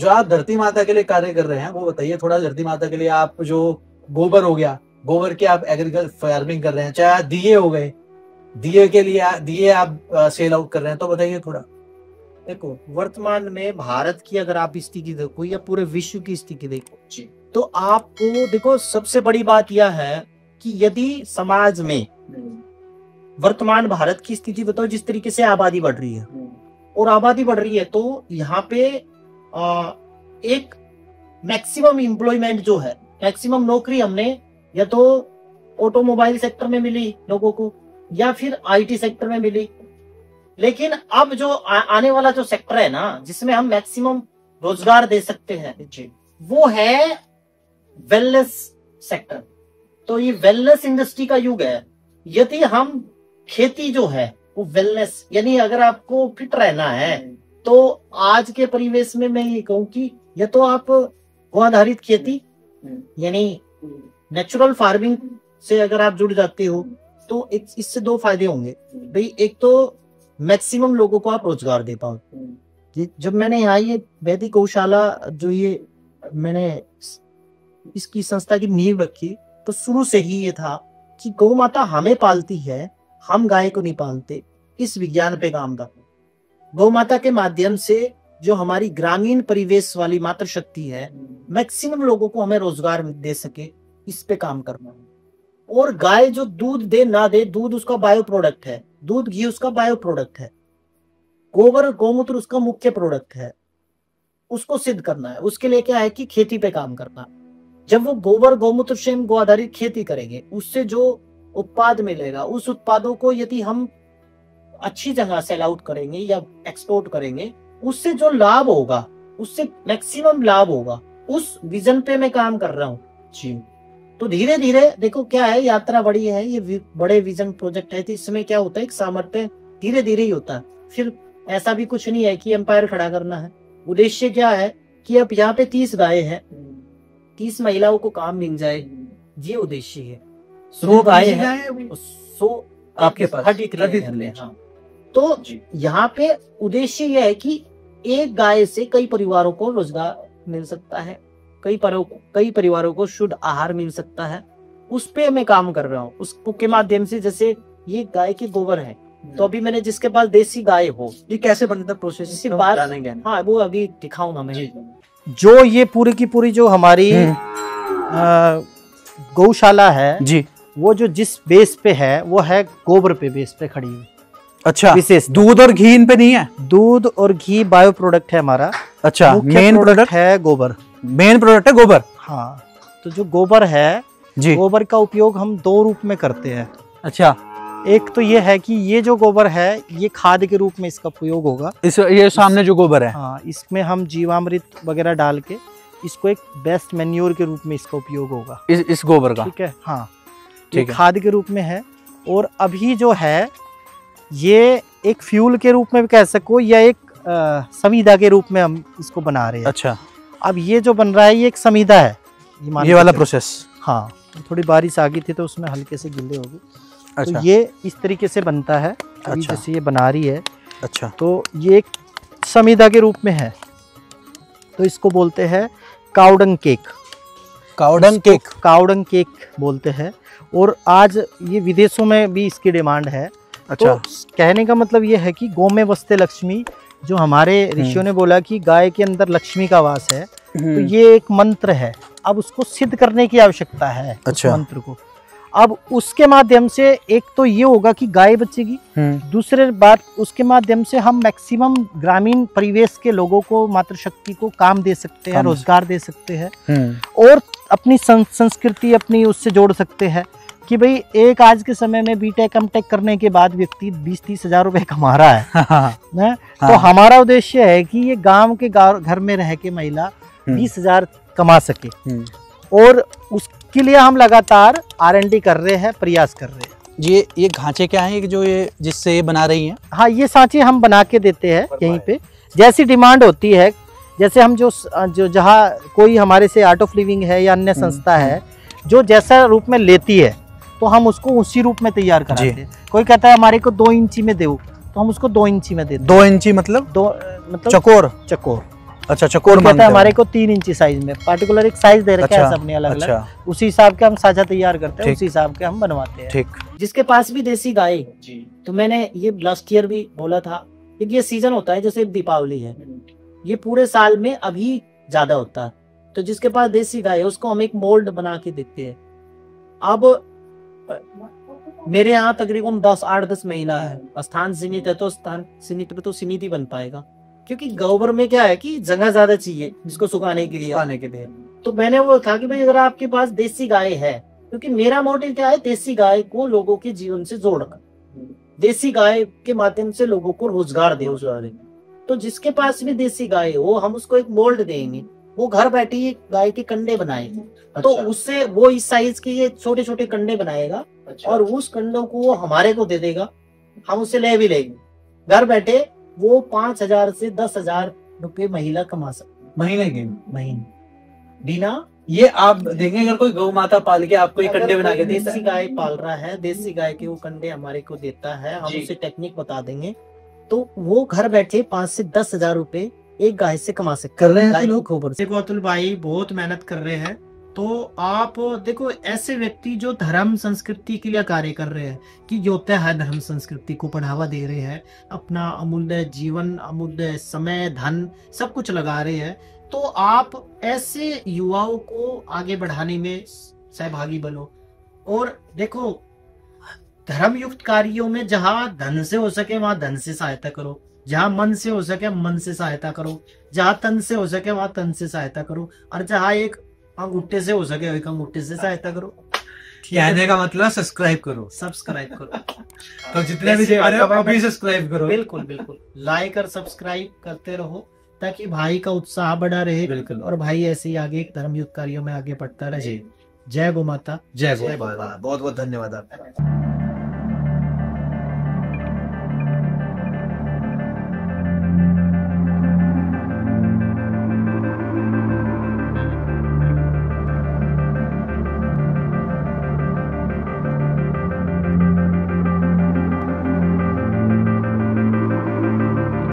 जो आप धरती माता के लिए कार्य कर रहे हैं वो बताइए थोड़ा। धरती माता के लिए आप जो गोबर हो गया, गोबर के आप एग्रीकल्चर फार्मिंग कर रहे हैं, चाहे दिए हो गए, दिए के लिए दिए आप सेल आउट कर रहे हैं, तो बताइए थोड़ा। देखो वर्तमान में भारत की अगर आप स्थिति देखो या पूरे विश्व की स्थिति देखो जी, तो आपको देखो सबसे बड़ी बात यह है कि यदि समाज में वर्तमान भारत की स्थिति बताओ, जिस तरीके से आबादी बढ़ रही है और आबादी बढ़ रही है तो यहाँ पे एक मैक्सिमम एम्प्लॉयमेंट जो है, मैक्सिमम नौकरी हमने या तो ऑटोमोबाइल सेक्टर में मिली लोगों को या फिर आईटी सेक्टर में मिली। लेकिन अब जो आने वाला जो सेक्टर है ना जिसमें हम मैक्सिमम रोजगार दे सकते हैं वो है वेलनेस सेक्टर। तो ये वेलनेस इंडस्ट्री का युग है। यदि हम खेती जो है वो वेलनेस, यानी अगर आपको फिट रहना है तो आज के परिवेश में मैं ये कहूँ कि या तो आप गो आधारित खेती यानी नेचुरल फार्मिंग से अगर आप जुड़ जाते हो तो इससे दो फायदे होंगे भाई। एक तो मैक्सिमम लोगों को आप रोजगार दे पाओ। जब मैंने यहाँ ये वैदिक गौशाला जो ये मैंने इसकी संस्था की नींव रखी तो शुरू से ही ये था कि गौ माता हमें पालती है, हम गाय को नहीं पालते। इस विज्ञान पे काम करना, गौ माता के माध्यम से जो हमारी ग्रामीण परिवेश वाली मातृ शक्ति है मैक्सिमम लोगों को हमें रोजगार दे सके, इस पे काम करना। और गाय जो दूध दे ना दे, दूध उसका बायो प्रोडक्ट है, दूध घी उसका बायो प्रोडक्ट है, गोबर गौमूत्र उसका मुख्य प्रोडक्ट है, उसको सिद्ध करना है। उसके लिए क्या है कि खेती पे काम करना। जब वो गोबर गौमूत्र से हम गो आधारित खेती करेंगे उससे जो उत्पाद मिलेगा उस उत्पादों को यदि हम अच्छी जगह सेल आउट करेंगे या एक्सपोर्ट करेंगे उससे जो लाभ होगा उससे मैक्सिमम लाभ होगा। उस विजन पे मैं काम कर रहा हूँ जी। तो धीरे धीरे देखो क्या है, यात्रा बड़ी है, ये बड़े विजन प्रोजेक्ट है तो इसमें क्या होता है एक सामर्थ्य धीरे धीरे ही होता है। फिर ऐसा भी कुछ नहीं है कि एम्पायर खड़ा करना है। उद्देश्य क्या है कि अब यहाँ पे 30 गाय है, 30 महिलाओं को काम मिल जाए, ये उद्देश्य है। 100 गाय है, 100 आपके पास 33। हाँ। तो यहाँ पे उद्देश्य यह है कि एक गाय से कई परिवारों को रोजगार मिल सकता है, कई परिवारों को शुद्ध आहार मिल सकता है। उस पे मैं काम कर रहा हूँ उसके माध्यम से। जैसे ये गाय के गोबर है तो अभी मैंने जिसके पास देसी गाय हो, ये कैसे बनता प्रोसेस जानेंगे। हाँ वो अभी दिखाऊंगा मैं। जो ये पूरी की पूरी जो हमारी गौशाला है जी, वो जो जिस बेस पे है वो है गोबर पे बेस पे खड़ी हुई। अच्छा, विशेष दूध और घी इन पे नहीं है? दूध और घी बायो प्रोडक्ट है हमारा। अच्छा, मेन प्रोडक्ट है गोबर। मेन प्रोडक्ट है गोबर। हाँ, तो जो गोबर है जी, गोबर का उपयोग हम 2 रूप में करते हैं। अच्छा, एक तो ये है कि ये जो गोबर है ये खाद के रूप में इसका उपयोग होगा। ये सामने जो गोबर है, हाँ, इसमें हम जीवामृत वगैरह डाल के इसको एक बेस्ट मैन्योर के रूप में इसका उपयोग होगा इस गोबर का। ठीक है, हाँ, ठीक है, खाद के रूप में है। और अभी जो है ये एक फ्यूल के रूप में भी कह सको या एक समीधा के रूप में हम इसको बना रहे हैं। अच्छा, अब ये जो बन रहा है ये एक समीधा है, ये वाला प्रोसेस। हाँ, थोड़ी बारिश आ गई थी तो उसमें हल्के से गिल्ले हो गए। अच्छा, तो ये इस तरीके से बनता है। अभी अच्छा, जैसे ये बना रही है, अच्छा, तो ये एक समीधा के रूप में है। तो इसको बोलते हैं काउडंग केक। काउडंग केक बोलते हैं। और आज ये विदेशों में भी इसकी डिमांड है। अच्छा, तो कहने का मतलब ये है कि गौ में बसते लक्ष्मी, जो हमारे ऋषियों ने बोला कि गाय के अंदर लक्ष्मी का वास है, तो ये एक मंत्र है। अब उसको सिद्ध करने की आवश्यकता है। अच्छा, उस मंत्र को अब उसके माध्यम से एक तो ये होगा कि गाय बचेगी, दूसरे बात उसके माध्यम से हम मैक्सिमम ग्रामीण परिवेश के लोगों को, मातृशक्ति को काम दे सकते हैं, रोजगार दे सकते हैं और अपनी संस्कृति अपनी उससे जोड़ सकते हैं। कि भाई एक आज के समय में बीटेक एमटेक करने के बाद व्यक्ति 20-30 हजार रुपए कमा रहा है। तो हमारा उद्देश्य है कि ये गांव के घर में रह के महिला 20 हजार कमा सके और उसके लिए हम लगातार R&D कर रहे हैं, प्रयास कर रहे हैं। ये ढांचे क्या है जो ये जिससे ये बना रही हैं? हाँ, ये सांचे हम बना के देते हैं यहीं पे, जैसी डिमांड होती है। जैसे हम जो जहाँ कोई हमारे से आर्ट ऑफ लिविंग है या अन्य संस्था है जो जैसा रूप में लेती है तो हम उसको उसी रूप में तैयार कराते हैं। कोई कहता है हमारे को 2 इंची में दो, तो हम उसको 2 इंची में देते हैं। 2 इंची मतलब? मतलब चकोर। चकोर। अच्छा अच्छा, कोड कहता मांगता है है हमारे को 3 इंची साइज में, पार्टिकुलर एक साइज दे रखा है अच्छा, सबने अलग अलग, अच्छा उसी हिसाब के हम साझा तैयार करते हैं, ठीक। उसी हिसाब के हम बनवाते हैं। ठीक। जिसके पास भी देसी गाय, तो मैंने ये लास्ट ईयर भी बोला था कि ये सीजन होता है जैसे दीपावली है, ये पूरे साल में अभी ज्यादा होता है, तो जिसके पास देसी गाय है उसको हम एक मोल्ड बना के देते हैं। अब मेरे यहाँ तकरीबन 8-10 महिला है, स्थान सीमित है तो स्थान सीमित पे तो सीमित ही बन पाएगा, क्योंकि गोबर में क्या है कि जगह ज्यादा चाहिए जिसको सुखाने के लिए। तो मैंने वो कहा कि भाई अगर आपके पास देसी गाय है, क्योंकि मेरा मोटिव क्या है, देसी गाय को लोगों के जीवन से जोड़ना, देसी गाय के माध्यम से लोगों को रोजगार दे उस बारे में। तो जिसके पास भी देसी गाय हो, हम उसको एक मोल्ड देंगे, वो घर बैठे ही गाय के कंडे बनाएंगे। तो उससे वो इस साइज के ये छोटे छोटे कंडे बनाएगा और उस कंडों को वो हमारे को दे देगा, हम उससे ले भी लेंगे। घर बैठे वो 5,000 से 10,000 रुपए महिला कमा सकते महीने के महीने बिना। ये आप देंगे अगर कोई गौ माता पाल के आपको ये कंडे बना के देसी गाय पाल रहा है, देसी गाय के वो कंडे हमारे को देता है, हम उसे टेक्निक बता देंगे, तो वो घर बैठे 5 से 10,000 रुपए एक गाय से कमा सकते कर रहे हैं लोग। गोबर से। देखो अतुल भाई बहुत मेहनत कर रहे हैं, तो आप देखो ऐसे व्यक्ति जो धर्म संस्कृति के लिए कार्य कर रहे हैं, कि जो होता है धर्म संस्कृति को बढ़ावा दे रहे हैं, अपना अमूल्य जीवन, अमूल्य समय, धन सब कुछ लगा रहे हैं, तो आप ऐसे युवाओं को आगे बढ़ाने में सहभागी बनो। और देखो धर्म युक्त कार्यों में जहां धन से हो सके वहां धन से सहायता करो, जहां मन से हो सके मन से सहायता करो, जहां तन से हो सके वहां तन से सहायता करो, और जहां एक अंगूठे से हो सके एक अंगूठे से सहायता करो। कहने का मतलब सब्सक्राइब करो, सब्सक्राइब करो। तो जितने भी देख रहे हो अभी सब्सक्राइब करो। बिल्कुल बिल्कुल, लाइक और सब्सक्राइब करते रहो ताकि भाई का उत्साह बढ़ा रहे। बिल्कुल। और भाई ऐसे ही आगे धर्म युक्त कार्यों में आगे बढ़ता रहे। जय गौ माता। जय गौ माता। बहुत बहुत धन्यवाद आपका।